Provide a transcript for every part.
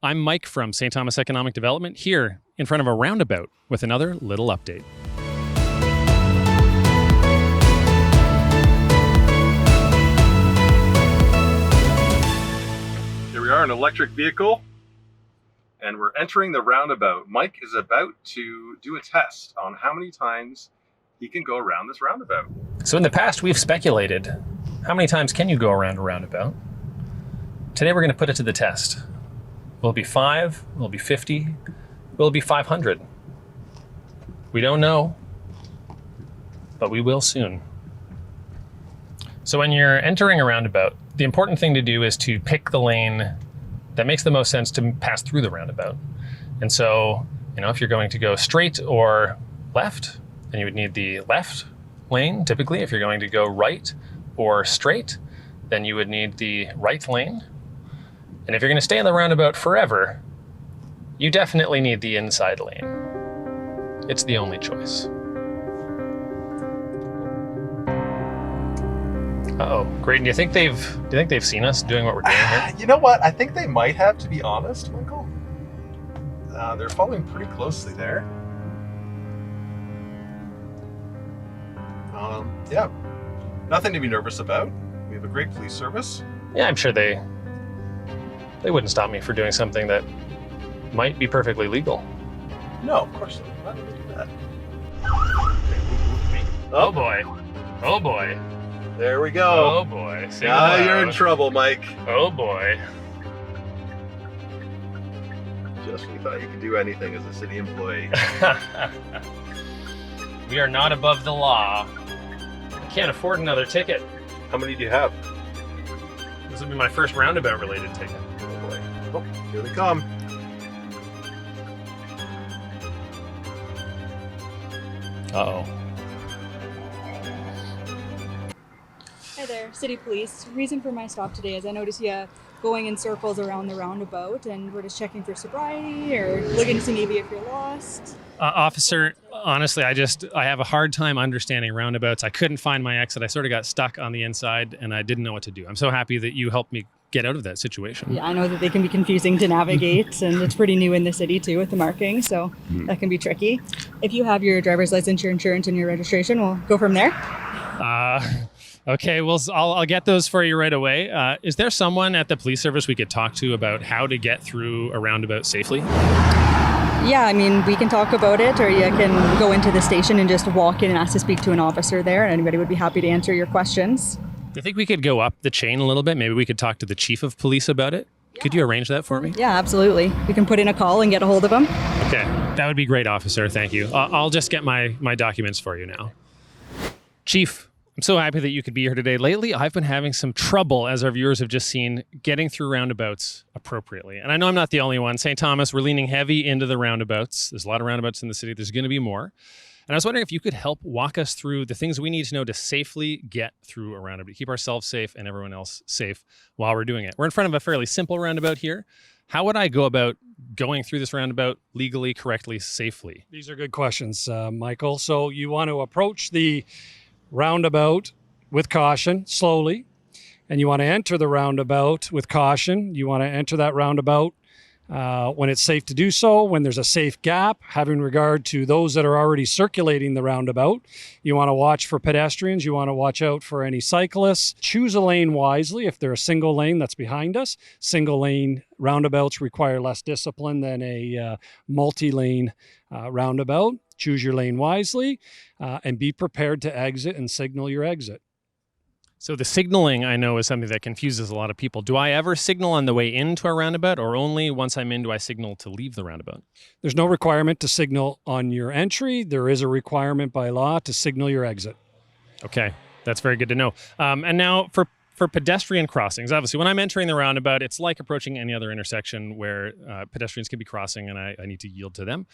I'm Mike from St. Thomas Economic Development here in front of a roundabout with another little update. Here we are, an electric vehicle, and we're entering the roundabout. Mike is about to do a test on how many times he can go around this roundabout. So in the past, we've speculated, how many times can you go around a roundabout? Today, we're going to put it to the test. Will it be 5? Will it be 50? Will it be 500? We don't know, but we will soon. So when you're entering a roundabout, the important thing to do is to pick the lane that makes the most sense to pass through the roundabout. And so, if you're going to go straight or left, then you would need the left lane. Typically, if you're going to go right or straight, then you would need the right lane. And if you're going to stay in the roundabout forever, you definitely need the inside lane. It's the only choice. Uh-oh, Graydon, do you think they've seen us doing what we're doing here? You know what? I think they might have, to be honest, Michael. They're following pretty closely there. Yeah, nothing to be nervous about. We have a great police service. Yeah, I'm sure they wouldn't stop me for doing something that might be perfectly legal. No, of course not. Why would they do that? Oh boy. Oh boy. There we go. Oh boy. Now you're in trouble, Mike. Oh boy. Just when you thought you could do anything as a city employee. We are not above the law. Can't afford another ticket. How many do you have? This will be my first roundabout related ticket. Oh boy. Oh, here they come. Uh-oh. Hi there, City Police. Reason for my stop today is I noticed you going in circles around the roundabout, and we're just checking for sobriety or looking to see maybe if you're lost. Officer, honestly, I have a hard time understanding roundabouts. I couldn't find my exit. I sort of got stuck on the inside and I didn't know what to do. I'm so happy that you helped me get out of that situation. Yeah, I know that they can be confusing to navigate, and it's pretty new in the city too with the marking, so that can be tricky. If you have your driver's license, your insurance, and your registration, we'll go from there. Okay, well, I'll get those for you right away. Is there someone at the police service we could talk to about how to get through a roundabout safely? Yeah, I mean, we can talk about it, or you can go into the station and just walk in and ask to speak to an officer there, and anybody would be happy to answer your questions. Do you think we could go up the chain a little bit? Maybe we could talk to the chief of police about it? Yeah. Could you arrange that for me? Yeah, absolutely. We can put in a call and get a hold of them. Okay, that would be great, officer. Thank you. I'll just get my documents for you now. Chief, I'm so happy that you could be here today. Lately, I've been having some trouble, as our viewers have just seen, getting through roundabouts appropriately. And I know I'm not the only one. St. Thomas, we're leaning heavy into the roundabouts. There's a lot of roundabouts in the city. There's going to be more. And I was wondering if you could help walk us through the things we need to know to safely get through a roundabout, to keep ourselves safe and everyone else safe while we're doing it. We're in front of a fairly simple roundabout here. How would I go about going through this roundabout legally, correctly, safely? These are good questions, Michael. So you want to approach the roundabout with caution, slowly, and you want to enter the roundabout with caution. You want to enter that roundabout when it's safe to do so, when there's a safe gap, having regard to those that are already circulating the roundabout. You want to watch for pedestrians. You want to watch out for any cyclists. Choose a lane wisely. If they're a single lane, that's behind us. Single lane roundabouts require less discipline than a multi-lane roundabout. Choose your lane wisely and be prepared to exit and signal your exit. So the signaling, I know, is something that confuses a lot of people. Do I ever signal on the way into a roundabout, or only once I'm in do I signal to leave the roundabout? There's no requirement to signal on your entry. There is a requirement by law to signal your exit. Okay, that's very good to know. And now for pedestrian crossings, obviously, when I'm entering the roundabout, it's like approaching any other intersection where pedestrians can be crossing and I need to yield to them.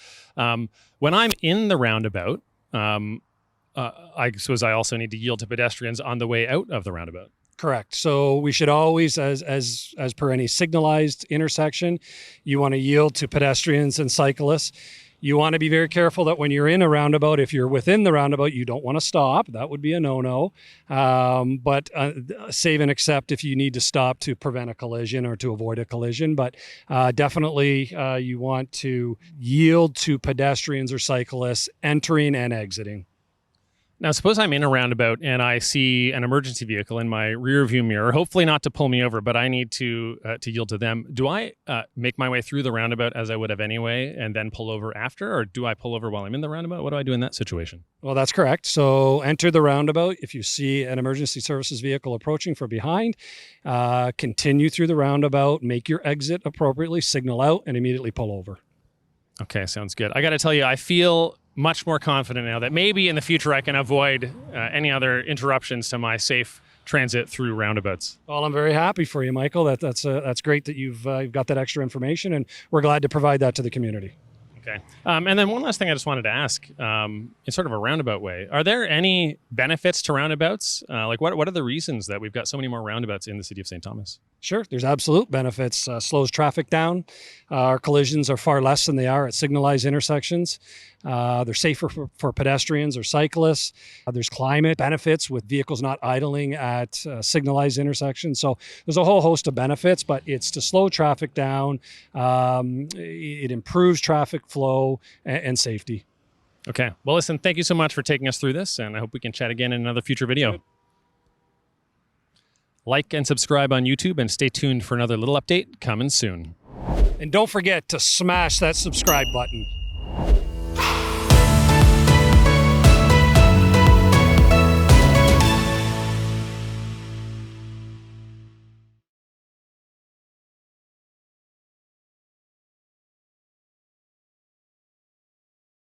When I'm in the roundabout, I suppose I also need to yield to pedestrians on the way out of the roundabout. Correct. So we should always, as per any signalized intersection, you want to yield to pedestrians and cyclists. You want to be very careful that when you're in a roundabout, if you're within the roundabout, you don't want to stop. That would be a no-no. But save and accept if you need to stop to prevent a collision or to avoid a collision. But definitely you want to yield to pedestrians or cyclists entering and exiting. Now, suppose I'm in a roundabout and I see an emergency vehicle in my rear view mirror, hopefully not to pull me over, but I need to yield to them. Do I make my way through the roundabout as I would have anyway and then pull over after, or do I pull over while I'm in the roundabout? What do I do in that situation? Well, that's correct. So enter the roundabout. If you see an emergency services vehicle approaching from behind, continue through the roundabout, make your exit appropriately, signal out, and immediately pull over. Okay, sounds good. I got to tell you, I feel much more confident now that maybe in the future I can avoid any other interruptions to my safe transit through roundabouts. Well, I'm very happy for you, Michael. That's great that you've got that extra information, and we're glad to provide that to the community. Okay. And then one last thing I just wanted to ask, in sort of a roundabout way, are there any benefits to roundabouts? Like what are the reasons that we've got so many more roundabouts in the city of St. Thomas? Sure, there's absolute benefits. Slows traffic down. Our collisions are far less than they are at signalized intersections. They're safer for pedestrians or cyclists. There's climate benefits with vehicles not idling at signalized intersections. So there's a whole host of benefits, but it's to slow traffic down. It improves traffic flow and safety. Okay. Well, listen, thank you so much for taking us through this, and I hope we can chat again in another future video. Good. Like and subscribe on YouTube, and stay tuned for another little update coming soon. And don't forget to smash that subscribe button.